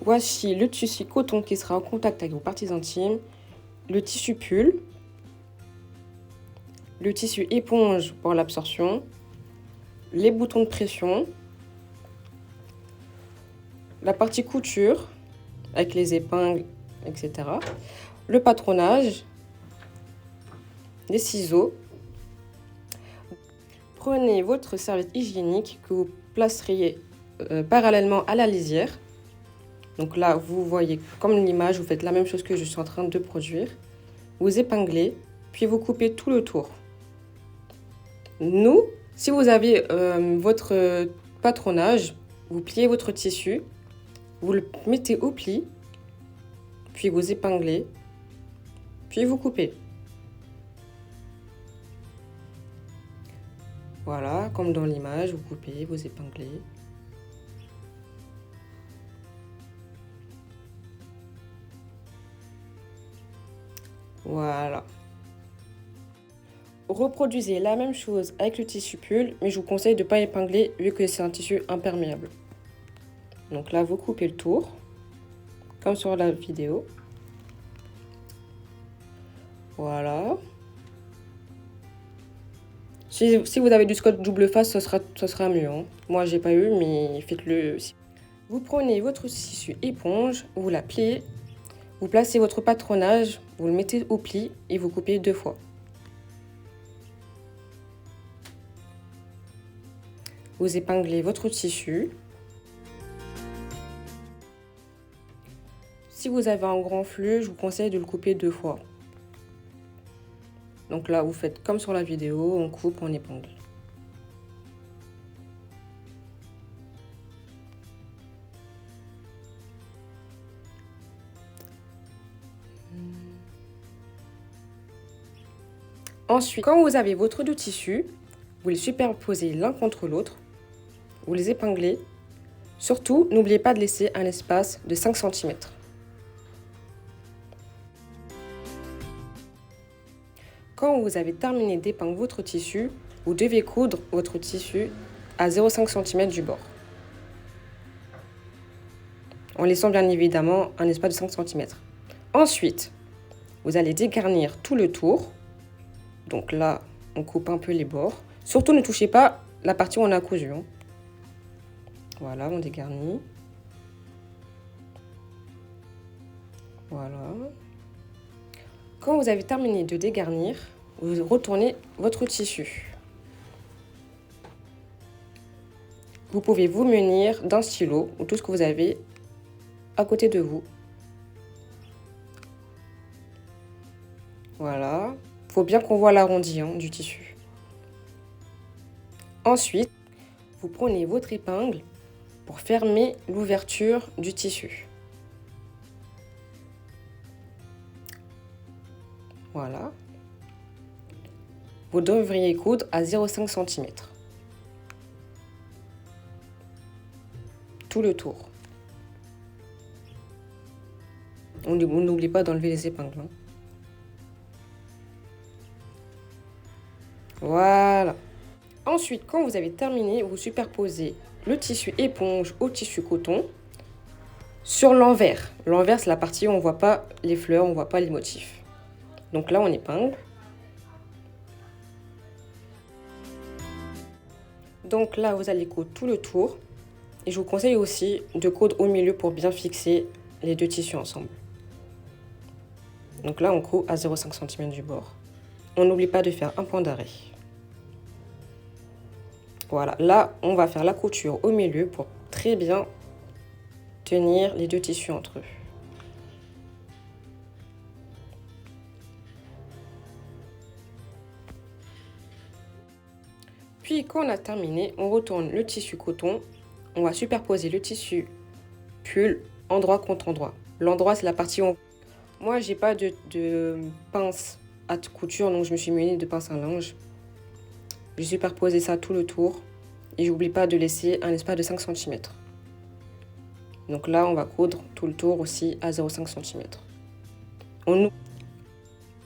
Voici le tissu coton qui sera en contact avec vos parties intimes, le tissu pull, le tissu éponge pour l'absorption, les boutons de pression, la partie couture avec les épingles, etc. Le patronage, les ciseaux. Prenez votre serviette hygiénique que vous placeriez parallèlement à la lisière. Donc là, vous voyez comme l'image, vous faites la même chose que je suis en train de produire. Vous épinglez, puis vous coupez tout le tour. Nous, si vous avez votre patronage, vous pliez votre tissu, vous le mettez au pli, puis vous épinglez, puis vous coupez. Voilà, comme dans l'image, vous coupez, vous épinglez. Voilà. Reproduisez la même chose avec le tissu pull, mais je vous conseille de ne pas épingler vu que c'est un tissu imperméable. Donc là, vous coupez le tour, comme sur la vidéo. Voilà. Si vous avez du scotch double face, ça sera mieux. Hein. Moi, j'ai pas eu, mais faites-le aussi. Vous prenez votre tissu éponge, vous la pliez, vous placez votre patronage, vous le mettez au pli et vous coupez 2 fois. Vous épinglez votre tissu. Si vous avez un grand flux, je vous conseille de le couper 2 fois. Donc là, vous faites comme sur la vidéo, on coupe, on épingle. Ensuite, quand vous avez votre deux tissus, vous les superposez l'un contre l'autre, vous les épinglez. Surtout, n'oubliez pas de laisser un espace de 5 cm. Quand vous avez terminé d'épingler votre tissu, vous devez coudre votre tissu à 0,5 cm du bord. En laissant bien évidemment un espace de 5 cm. Ensuite, vous allez dégarnir tout le tour. Donc là, on coupe un peu les bords. Surtout, ne touchez pas la partie où on a cousu. Hein. Voilà, on dégarnit. Voilà. Quand vous avez terminé de dégarnir, vous retournez votre tissu. Vous pouvez vous munir d'un stylo ou tout ce que vous avez à côté de vous. Voilà. Il faut bien qu'on voit l'arrondi du tissu. Ensuite, vous prenez votre épingle pour fermer l'ouverture du tissu. Voilà. Vous devriez coudre à 0,5 cm. Tout le tour. On n'oublie pas d'enlever les épingles. Hein. Voilà. Ensuite, quand vous avez terminé, vous superposez le tissu éponge au tissu coton sur l'envers. L'envers, c'est la partie où on ne voit pas les fleurs, on ne voit pas les motifs. Donc là, on épingle. Donc là, vous allez coudre tout le tour. Et je vous conseille aussi de coudre au milieu pour bien fixer les deux tissus ensemble. Donc là, on coud à 0,5 cm du bord. On n'oublie pas de faire un point d'arrêt. Voilà, là, on va faire la couture au milieu pour très bien tenir les deux tissus entre eux. Puis, quand on a terminé, on retourne le tissu coton. On va superposer le tissu pull endroit contre endroit. L'endroit, c'est la partie où Moi, j'ai pas de pince à couture, donc je me suis munie de pince à linge. J'ai superposé ça tout le tour. Et j'oublie pas de laisser un espace de 5 cm. Donc là, on va coudre tout le tour aussi à 0,5 cm.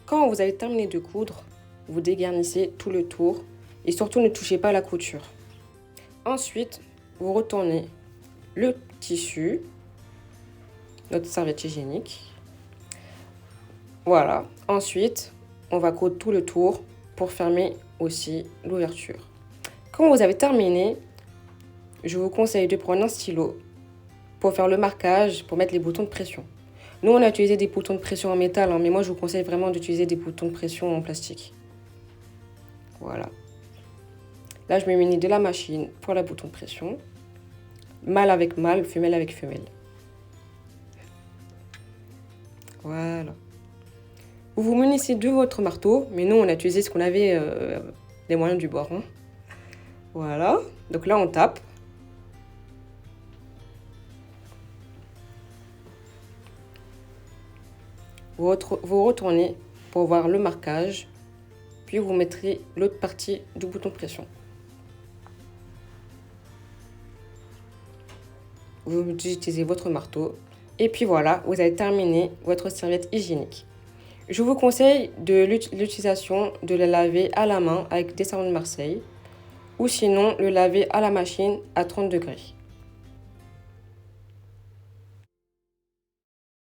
Quand vous avez terminé de coudre, vous dégarnissez tout le tour. Et surtout, ne touchez pas la couture. Ensuite, vous retournez le tissu. notre serviette hygiénique. Voilà. Ensuite, on va coudre tout le tour pour fermer aussi l'ouverture. Quand vous avez terminé, je vous conseille de prendre un stylo pour faire le marquage, pour mettre les boutons de pression. Nous, on a utilisé des boutons de pression en métal, mais moi, je vous conseille vraiment d'utiliser des boutons de pression en plastique. Voilà. Là, je me munis de la machine pour la bouton de pression. Mâle avec mâle, femelle avec femelle. Voilà. Vous vous munissez de votre marteau, mais nous, on a utilisé ce qu'on avait, les moyens du bord. Hein. Voilà. Donc là, on tape. Vous retournez pour voir le marquage, puis vous mettrez l'autre partie du bouton de pression. Vous utilisez votre marteau, et puis voilà, vous avez terminé votre serviette hygiénique. Je vous conseille de l'utilisation de la laver à la main avec des savons de Marseille, ou sinon le laver à la machine à 30 degrés.